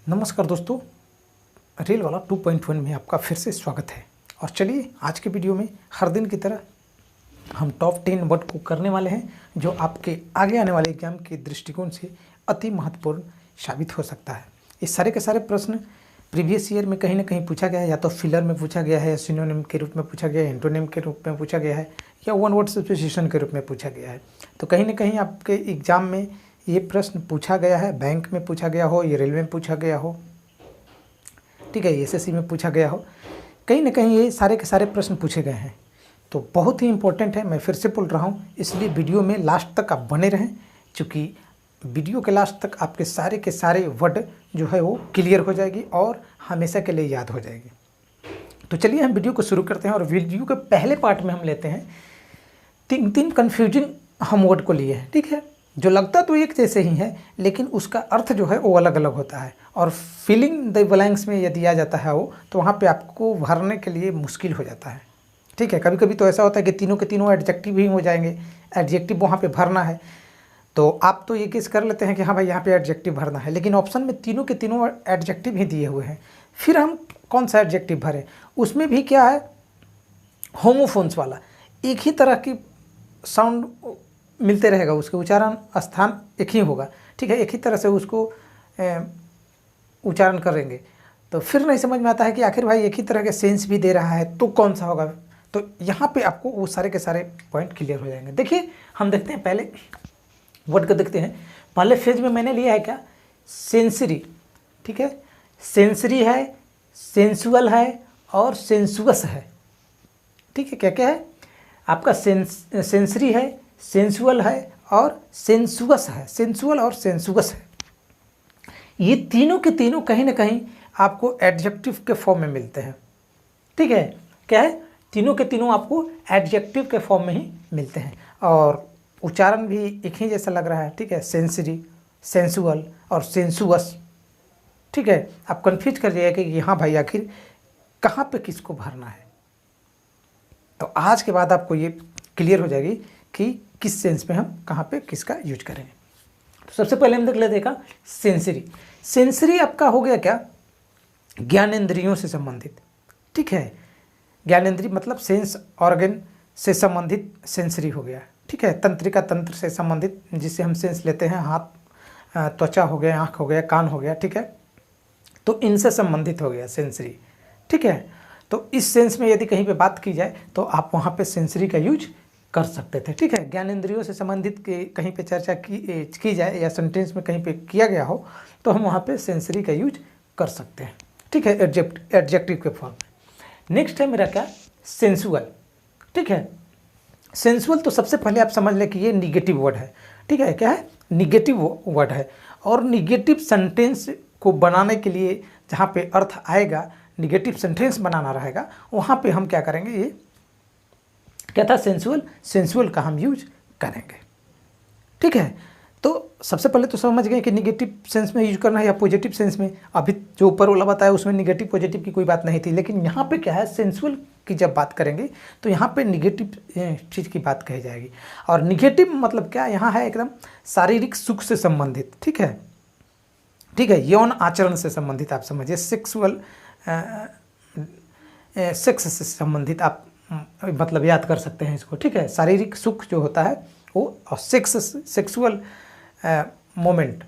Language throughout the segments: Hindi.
नमस्कार दोस्तों, रेल वाला 2.1 में आपका फिर से स्वागत है। और चलिए आज के वीडियो में हर दिन की तरह हम टॉप 10 वर्ड को करने वाले हैं जो आपके आगे आने वाले एग्जाम के दृष्टिकोण से अति महत्वपूर्ण साबित हो सकता है। ये सारे के सारे प्रश्न प्रीवियस ईयर में कहीं ना कहीं पूछा गया है, या तो फिलर में पूछा गया है, या सिनोनिम के रूप में पूछा गया है, एंटोनिम के रूप में पूछा गया है, या वन वर्ड सब्स्टिट्यूशन के रूप में पूछा गया है। तो कहीं ना कहीं आपके एग्जाम में ये प्रश्न पूछा गया है, बैंक में पूछा गया हो, ये रेलवे में पूछा गया हो, ठीक है, एसएससी में पूछा गया हो, कहीं ना कहीं ये सारे के सारे प्रश्न पूछे गए हैं। तो बहुत ही इंपॉर्टेंट है, मैं फिर से बोल रहा हूँ, इसलिए वीडियो में लास्ट तक आप बने रहें, क्योंकि वीडियो के लास्ट तक आपके सारे के सारे वर्ड जो है वो क्लियर हो जाएगी और हमेशा के लिए याद हो जाएगी। तो चलिए हम वीडियो को शुरू करते हैं। और वीडियो के पहले पार्ट में हम लेते हैं तीन कन्फ्यूजिंग हम वर्ड को लिए हैं, ठीक है, जो लगता तो एक जैसे ही है लेकिन उसका अर्थ जो है वो अलग अलग होता है। और फिलिंग द ब्लैंक्स में यदि आ जाता है वो, तो वहाँ पे आपको भरने के लिए मुश्किल हो जाता है, ठीक है। कभी कभी तो ऐसा होता है कि तीनों के तीनों एडजेक्टिव ही हो जाएंगे, एडजेक्टिव वहाँ पे भरना है, तो आप तो ये गेस कर लेते हैं कि हाँ भाई यहाँ पे एडजेक्टिव भरना है, लेकिन ऑप्शन में तीनों के तीनों एडजेक्टिव ही दिए हुए हैं। फिर हम कौन सा एडजेक्टिव भरें? उसमें भी क्या है, होमोफोन्स वाला, एक ही तरह की साउंड मिलते रहेगा, उसके उच्चारण स्थान एक ही होगा, ठीक है, एक ही तरह से उसको उच्चारण करेंगे। तो फिर नहीं समझ में आता है कि आखिर भाई एक ही तरह के सेंस भी दे रहा है तो कौन सा होगा। तो यहाँ पे आपको वो सारे के सारे पॉइंट क्लियर हो जाएंगे। देखिए हम देखते हैं, पहले वर्ड को देखते हैं। पहले फेज में मैंने लिया है क्या, सेंसरी, ठीक है, सेंसरी है, सेंसुअल है और सेंसुअस है, ठीक है। क्या क्या है आपका, सेंसरी है, सेंसुअल है और सेंसुअस है, सेंसुअल और सेंसुअस है। ये तीनों के तीनों कहीं ना कहीं आपको एडजेक्टिव के फॉर्म में मिलते हैं, ठीक है। क्या है, तीनों के तीनों आपको एडजेक्टिव के फॉर्म में ही मिलते हैं और उच्चारण भी एक ही जैसा लग रहा है, ठीक है, सेंसरी, सेंसुअल और सेंसुअस, ठीक है। आप कंफ्यूज कर जाइएगा कि हाँ भाई आखिर कहाँ पे किसको भरना है। तो आज के बाद आपको ये क्लियर हो जाएगी कि किस सेंस में हम कहाँ पे किसका यूज करेंगे। तो सबसे पहले हम देख लेते हैं सेंसरी। सेंसरी आपका हो गया क्या, ज्ञानेंद्रियों से संबंधित, ठीक है। ज्ञानेंद्रिय मतलब सेंस ऑर्गन से संबंधित सेंसरी हो गया, ठीक है। तंत्रिका तंत्र से संबंधित, जिससे हम सेंस लेते हैं, हाथ, त्वचा हो गया, आँख हो गया, कान हो गया, ठीक है, तो इनसे संबंधित हो गया सेंसरी, ठीक है। तो इस सेंस में यदि कहीं पे बात की जाए तो आप वहाँ पे सेंसरी का यूज कर सकते थे, ठीक है। ज्ञानेंद्रियों से संबंधित कहीं पे चर्चा की जाए या सेंटेंस में कहीं पे किया गया हो तो हम वहाँ पे सेंसरी का यूज कर सकते हैं, ठीक है, एडजेक्टिव के फॉर्म में। नेक्स्ट है मेरा क्या, सेंसुअल, ठीक है। सेंसुअल तो सबसे पहले आप समझ लें कि ये निगेटिव वर्ड है, ठीक है। क्या है, निगेटिव वर्ड है। और निगेटिव सेंटेंस को बनाने के लिए जहाँ पे अर्थ आएगा, निगेटिव सेंटेंस बनाना रहेगा, वहाँ पे हम क्या करेंगे, ये क्या था, सेंसुअल, सेंसुअल का हम यूज करेंगे, ठीक है। तो सबसे पहले तो समझ गए कि निगेटिव सेंस में यूज करना है या पॉजिटिव सेंस में। अभी जो ऊपर वाला बताया उसमें निगेटिव पॉजिटिव की कोई बात नहीं थी, लेकिन यहाँ पे क्या है, सेंसुअल की जब बात करेंगे तो यहाँ पे निगेटिव चीज़ की बात कही जाएगी। और निगेटिव मतलब क्या, यहाँ है एकदम शारीरिक सुख से संबंधित, ठीक है, ठीक है, यौन आचरण से संबंधित, आप समझिए, सेक्सुअल, सेक्स से संबंधित आप मतलब याद कर सकते हैं इसको, ठीक है। शारीरिक सुख जो होता है वो, और सेक्सुअल मोमेंट,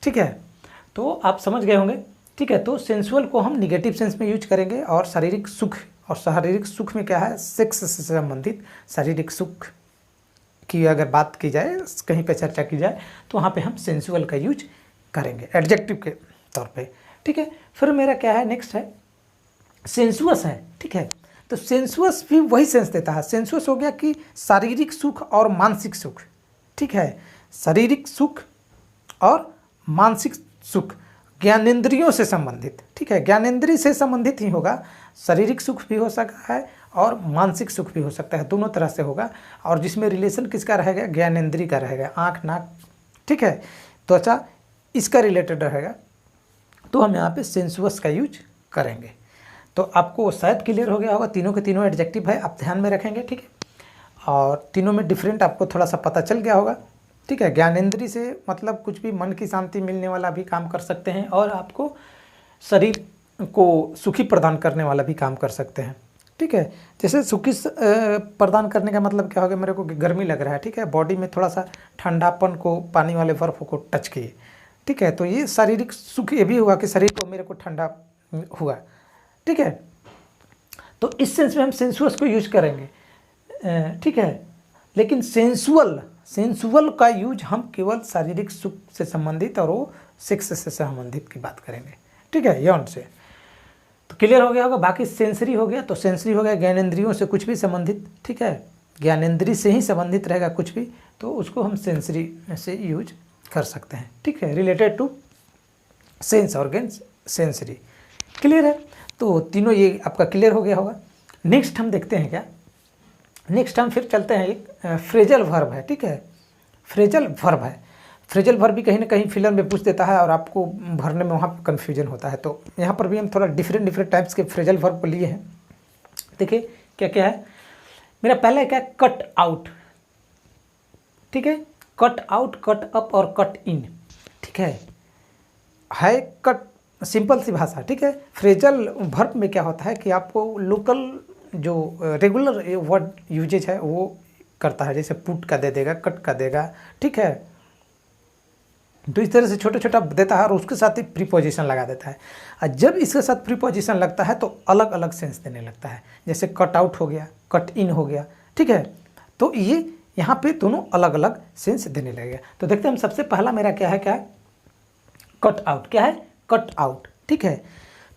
ठीक है। तो आप समझ गए होंगे, ठीक है। तो सेंसुअल को हम निगेटिव सेंस में यूज करेंगे और शारीरिक सुख, और शारीरिक सुख में क्या है, सेक्स से संबंधित शारीरिक सुख की अगर बात की जाए, कहीं पे चर्चा की जाए, तो वहाँ पे हम सेंसुअल का यूज करेंगे एडजेक्टिव के तौर पे, ठीक है। फिर मेरा क्या है, नेक्स्ट है सेंसुअस है, ठीक है। तो सेंसुअस भी वही सेंस देता है। सेंसुअस हो गया कि शारीरिक सुख और मानसिक सुख, ठीक है, शारीरिक सुख और मानसिक सुख, ज्ञानेंद्रियों से संबंधित, ठीक है, ज्ञानेंद्रिय से संबंधित ही होगा। शारीरिक सुख भी हो सकता है और मानसिक सुख भी हो सकता है, दोनों तरह से होगा। और जिसमें रिलेशन किसका रहेगा, ज्ञानेंद्रिय का रहेगा, आँख, नाक, ठीक है, त्वचा, इसका रिलेटेड रहेगा। तो हम यहाँ पे सेंसुअस का यूज करेंगे। तो आपको शायद क्लियर हो गया होगा, तीनों के तीनों एडजेक्टिव है, आप ध्यान में रखेंगे, ठीक है। और तीनों में डिफरेंट आपको थोड़ा सा पता चल गया होगा, ठीक है। ज्ञानेंद्री से मतलब कुछ भी मन की शांति मिलने वाला भी काम कर सकते हैं और आपको शरीर को सुखी प्रदान करने वाला भी काम कर सकते हैं। ठीक है, जैसे सुखी प्रदान करने का मतलब क्या हो गया, मेरे को गर्मी लग रहा है, ठीक है, बॉडी में थोड़ा सा ठंडापन को पानी वाले बर्फ को टच किए, ठीक है, तो ये शारीरिक सुख ये भी हुआ कि शरीर को मेरे को ठंडा हुआ। ठीक है, तो इस सेंस में हम सेंसुअस को यूज करेंगे। ठीक है, लेकिन सेंसुअल का यूज हम केवल शारीरिक सुख से संबंधित और वो सेक्स से संबंधित की बात करेंगे। ठीक है, यौन से तो क्लियर हो गया होगा। बाकी सेंसरी हो गया, तो सेंसरी हो गया ज्ञानेंद्रियों से कुछ भी संबंधित। ठीक है, ज्ञानेंद्रिय से ही संबंधित रहेगा कुछ भी, तो उसको हम सेंसरी से यूज कर सकते हैं। ठीक है, related to sense organs, sensory. Clear है, तो तीनों ये आपका क्लियर हो गया होगा। नेक्स्ट हम देखते हैं क्या, नेक्स्ट हम फिर चलते हैं एक फ्रेजल वर्ब है। ठीक है, फ्रेजल वर्ब है। फ्रेजल वर्ब भी कहीं ना कहीं फिलर में पूछ देता है और आपको भरने में वहाँ कन्फ्यूजन होता है, तो यहाँ पर भी हम थोड़ा डिफरेंट टाइप्स के फ्रेजल वर्ब को लिए हैं। देखिए क्या क्या है। मेरा पहला है क्या, कट आउट। ठीक है, कट आउट, कट अप और कट इन। ठीक है कट सिंपल सी भाषा। ठीक है, फ्रेजल वर्ब में क्या होता है कि आपको लोकल जो रेगुलर वर्ड यूजेज है वो करता है, जैसे पुट का दे देगा, कट का देगा। ठीक है, तो इस तरह से छोटा छोटा देता है और उसके साथ ही प्रीपोजिशन लगा देता है। और जब इसके साथ प्रीपोजिशन लगता है तो अलग अलग सेंस देने लगता है, जैसे कट आउट हो गया, कट इन हो गया। ठीक है, तो ये यहाँ पे दोनों अलग अलग सेंस देने लगेगा। तो देखते हैं हम, सबसे पहला मेरा क्या है, क्या है, कट आउट। क्या है, कट आउट। ठीक है,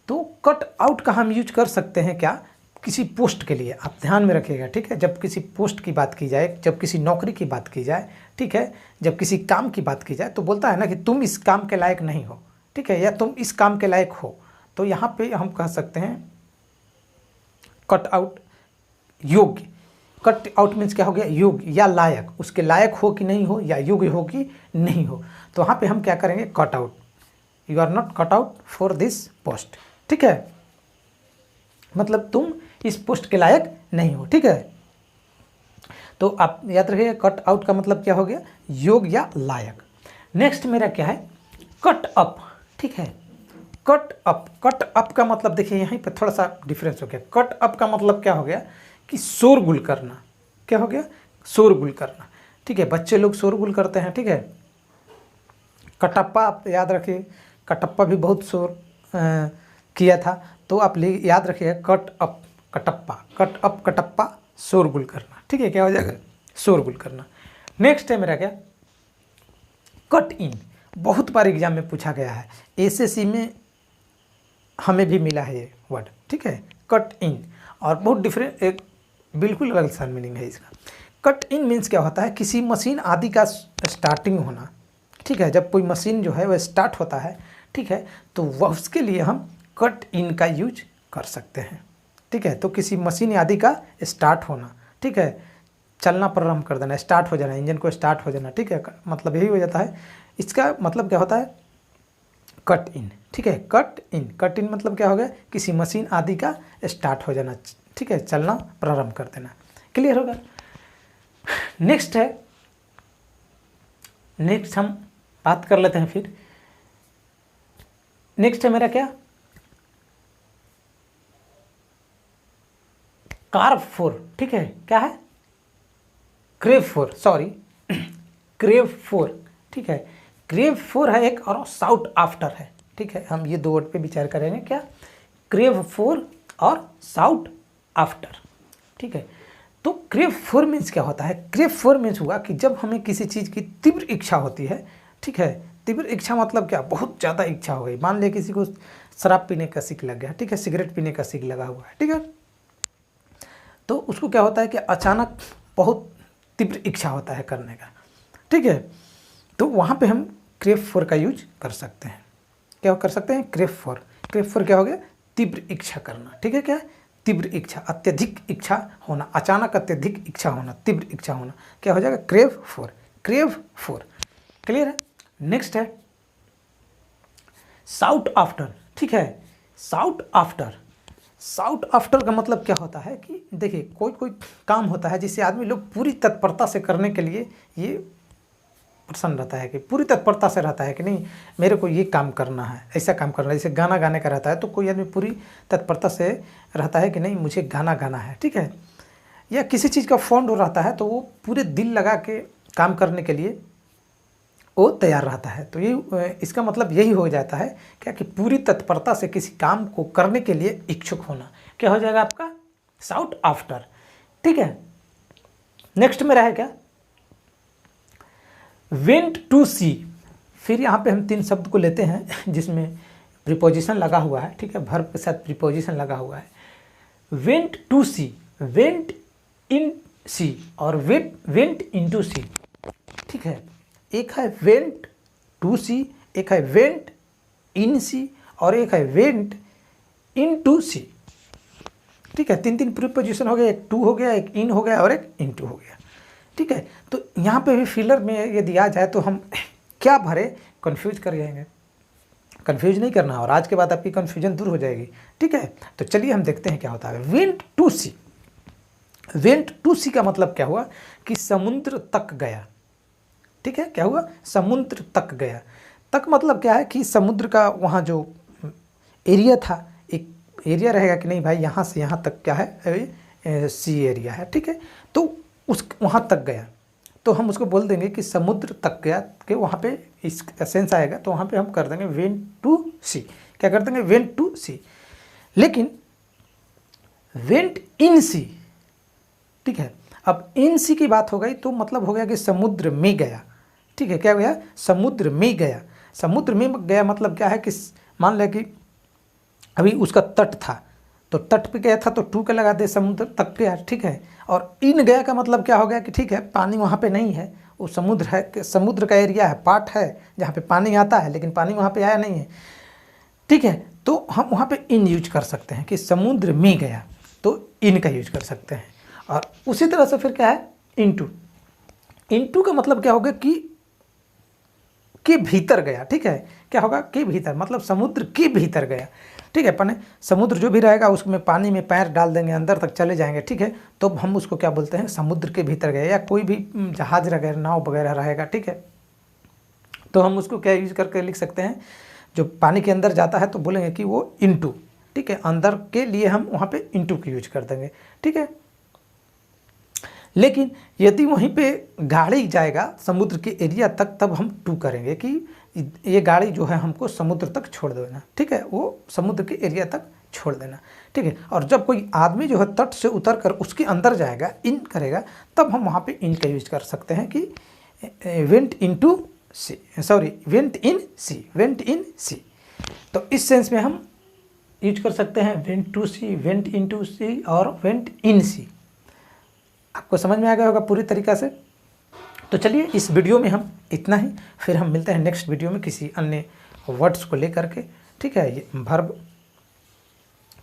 तो कट आउट का हम यूज कर सकते हैं क्या, किसी पोस्ट के लिए। आप ध्यान में रखिएगा। ठीक है, जब किसी पोस्ट की बात की जाए, जब किसी नौकरी की बात की जाए, ठीक है, जब किसी काम की बात की जाए, तो बोलता है ना कि तुम इस काम के लायक नहीं हो। ठीक है, या तुम इस काम के लायक हो, तो यहाँ पे हम कह सकते हैं कट आउट, योग्य। कट आउट मीन्स क्या हो गया, योग्य या लायक, उसके लायक हो कि नहीं हो, या योग्य हो कि नहीं हो। तो वहाँ पे हम क्या करेंगे, cut out, you are not cut out for this post. ठीक है, मतलब तुम इस पोस्ट के लायक नहीं हो। ठीक है, तो आप याद रखिए कट आउट का मतलब क्या हो गया, योग्य या लायक। नेक्स्ट मेरा क्या है, कट अप। ठीक है, कट अप। कट अप का मतलब देखिए यहीं पे थोड़ा सा डिफरेंस हो गया। कट अप का मतलब क्या हो गया कि शोरगुल करना। क्या हो गया, शोरगुल करना। ठीक है, बच्चे लोग शोरगुल करते हैं। ठीक है, कटप्पा आप याद रखिए, कटप्पा भी बहुत शोर किया था, तो आप याद रखिए cut up, Kattappa, cut up, Kattappa, शोरगुल करना। ठीक है, क्या हो जाएगा, शोरगुल करना। नेक्स्ट है मेरा क्या, कट इन। बहुत बार एग्जाम में पूछा गया है, एसएससी में हमें भी मिला है ये वर्ड। ठीक है, कट इन, और बहुत डिफरेंट, एक बिल्कुल अलग सा मीनिंग है इसका। कट इन मीन्स क्या होता है, किसी मशीन आदि का स्टार्टिंग होना। ठीक है, जब कोई मशीन जो है वह स्टार्ट होता है, ठीक है, तो वह उसके लिए हम कट इन का यूज कर सकते हैं। ठीक है, तो किसी मशीन आदि का स्टार्ट होना। ठीक है, चलना प्रारंभ कर देना, स्टार्ट हो जाना, इंजन को स्टार्ट हो जाना। ठीक है, मतलब यही हो जाता है। इसका मतलब क्या होता है, कट इन। ठीक है, कट इन, कट इन मतलब क्या हो गया, किसी मशीन आदि का स्टार्ट हो जाना। ठीक है, चलना प्रारंभ कर देना। क्लियर होगा। नेक्स्ट है, नेक्स्ट हम बात कर लेते हैं फिर। नेक्स्ट है मेरा क्या, कार्व फॉर। ठीक है, क्या है, crave for, sorry, crave for. ठीक है, क्रेव फॉर है एक, और साउट आफ्टर है। ठीक है, हम ये दो वर्ड पे विचार करेंगे, क्या, क्रेव फॉर और साउट आफ्टर। ठीक है, तो क्रेव फॉर मीन्स क्या होता है, क्रेव फॉर मीन्स हुआ कि जब हमें किसी चीज़ की तीव्र इच्छा होती है। ठीक है, तीव्र इच्छा मतलब क्या, बहुत ज़्यादा इच्छा हो गई। मान लिया किसी को शराब पीने का सिक लग गया। ठीक है, सिगरेट पीने का सिक लगा हुआ है। ठीक है, तो उसको क्या होता है कि अचानक बहुत तीव्र इच्छा होता है करने का। ठीक है, तो वहाँ पे हम क्रेव फॉर का यूज कर सकते हैं। क्या कर सकते हैं, क्रेव फॉर। क्रेव फॉर क्या हो गया, तीव्र इच्छा करना। ठीक है, क्या है, तीव्र इच्छा, अत्यधिक इच्छा होना, अचानक अत्यधिक इच्छा होना, तीव्र इच्छा होना, क्या हो जाएगा, crave for, crave for. Clear है। नेक्स्ट है साउट आफ्टर। ठीक है, साउट आफ्टर। साउट आफ्टर का मतलब क्या होता है कि देखिए कोई कोई काम होता है जिसे आदमी लोग पूरी तत्परता से करने के लिए ये प्रसन्न रहता है, कि पूरी तत्परता से रहता है कि नहीं मेरे को ये काम करना है, ऐसा काम करना है। जैसे गाना गाने का रहता है तो कोई आदमी पूरी तत्परता से रहता है कि नहीं मुझे गाना गाना है, ठीक है। या किसी चीज़ का फंड रहता है तो वो पूरे दिल लगा के काम करने के लिए वो तैयार रहता है। तो ये इसका मतलब यही हो जाता है क्या कि पूरी तत्परता से किसी काम को करने के लिए इच्छुक होना। क्या हो जाएगा आपका? साउट आफ्टर, ठीक है। नेक्स्ट में रहा क्या? वेंट टू सी। फिर यहाँ पे हम 3 शब्द को लेते हैं जिसमें प्रीपोजिशन लगा हुआ है, ठीक है, वर्ब के साथ प्रीपोजिशन लगा हुआ है। Went to sea, went in sea और वेंट इनटू सी, ठीक है। एक है वेंट टू सी, एक है वेंट इन सी और एक है वेंट इनटू सी, ठीक है। 3 प्रीपोजिशन हो गया, एक टू हो गया, एक इन हो गया और एक इनटू हो गया, ठीक है। तो यहाँ पे भी फिलर में ये दिया जाए तो हम क्या भरे, कंफ्यूज कर जाएंगे। कंफ्यूज नहीं करना और आज के बाद आपकी कंफ्यूजन दूर हो जाएगी, ठीक है। तो चलिए हम देखते हैं क्या होता है। Went to sea, went to sea का मतलब क्या हुआ कि समुद्र तक गया, ठीक है। क्या हुआ? समुद्र तक गया। तक मतलब क्या है कि समुद्र का वहाँ जो एरिया था, एक एरिया रहेगा कि नहीं भाई यहाँ से यहाँ तक क्या है, सी एरिया है, ठीक है। तो उस वहाँ तक गया तो हम उसको बोल देंगे कि समुद्र तक गया, कि वहाँ पे इस सेंस आएगा तो वहाँ पे हम कर देंगे वेंट टू सी। क्या कर देंगे? वेंट टू सी। लेकिन वेंट इन सी, ठीक है। अब इन सी की बात हो गई तो मतलब हो गया कि समुद्र में गया, ठीक है। क्या हो गया? समुद्र में गया। समुद्र में गया मतलब क्या है कि मान लें कि अभी उसका तट था तो तट पे गया था तो टू के लगा दे, समुद्र तक गया, ठीक है। और इन गया का मतलब क्या हो गया कि ठीक है पानी वहाँ पे नहीं है, वो समुद्र है, समुद्र का एरिया है, पार्ट है जहाँ पे पानी आता है लेकिन पानी वहाँ पे आया नहीं है, ठीक है। तो हम वहाँ पे इन यूज कर सकते हैं कि समुद्र में गया तो इन का यूज कर सकते हैं। और उसी तरह से फिर क्या है? इनटू। इनटू का मतलब क्या होगा कि के भीतर गया, ठीक है। क्या होगा? के भीतर, मतलब समुद्र के भीतर गया, ठीक है। अपने समुद्र जो भी रहेगा उसमें पानी में पैर डाल देंगे, अंदर तक चले जाएंगे, ठीक है। तो हम उसको क्या बोलते हैं? समुद्र के भीतर गया। या कोई भी जहाज वगैरह, नाव वगैरह रहेगा, ठीक है, तो हम उसको क्या यूज करके लिख सकते हैं? जो पानी के अंदर जाता है तो बोलेंगे कि वो इनटू, ठीक है। अंदर के लिए हम वहाँ पे इनटू की यूज कर देंगे, ठीक है। लेकिन यदि वहीं पे गाड़ी जाएगा समुद्र के एरिया तक तब हम टू करेंगे कि ये गाड़ी जो है हमको समुद्र तक छोड़ देना, ठीक है, वो समुद्र के एरिया तक छोड़ देना, ठीक है। और जब कोई आदमी जो है तट से उतर कर उसके अंदर जाएगा, इन करेगा, तब हम वहाँ पे इन का यूज कर सकते हैं कि went into sea, sorry went in sea, went in sea. तो इस सेंस में हम यूज कर सकते हैं went to sea, went into sea और वेंट इन सी। आपको समझ में आ गया होगा पूरी तरीक़ा से। तो चलिए इस वीडियो में हम इतना ही, फिर हम मिलते हैं नेक्स्ट वीडियो में किसी अन्य वर्ड्स को लेकर के, ठीक है। ये वर्ब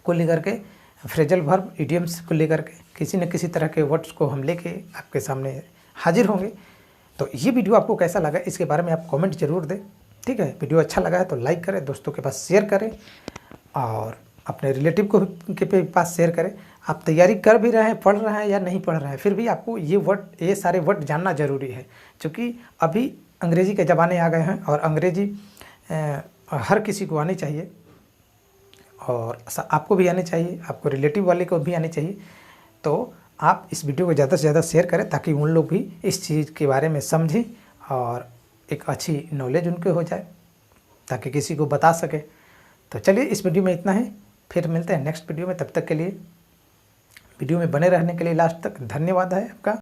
को लेकर के, फ्रेजल वर्ब, इडियम्स को लेकर के किसी न किसी तरह के वर्ड्स को हम लेके आपके सामने हाजिर होंगे। तो ये वीडियो आपको कैसा लगा इसके बारे में आप कमेंट जरूर दें, ठीक है। वीडियो अच्छा लगा है तो लाइक करें, दोस्तों के पास शेयर करें और अपने रिलेटिव को के पास शेयर करें। आप तैयारी कर भी रहे हैं, पढ़ रहे हैं या नहीं पढ़ रहे हैं, फिर भी आपको ये सारे वर्ड जानना ज़रूरी है, क्योंकि अभी अंग्रेज़ी के ज़माने आ गए हैं और अंग्रेज़ी हर किसी को आनी चाहिए और आपको भी आनी चाहिए, आपको रिलेटिव वाले को भी आनी चाहिए। तो आप इस वीडियो को ज़्यादा से ज़्यादा शेयर करें ताकि उन लोग भी इस चीज़ के बारे में समझें और एक अच्छी नॉलेज उनके हो जाए ताकि किसी को बता सके। तो चलिए इस वीडियो में इतना ही, फिर मिलते हैं नेक्स्ट वीडियो में। तब तक के लिए वीडियो में बने रहने के लिए लास्ट तक धन्यवाद है आपका।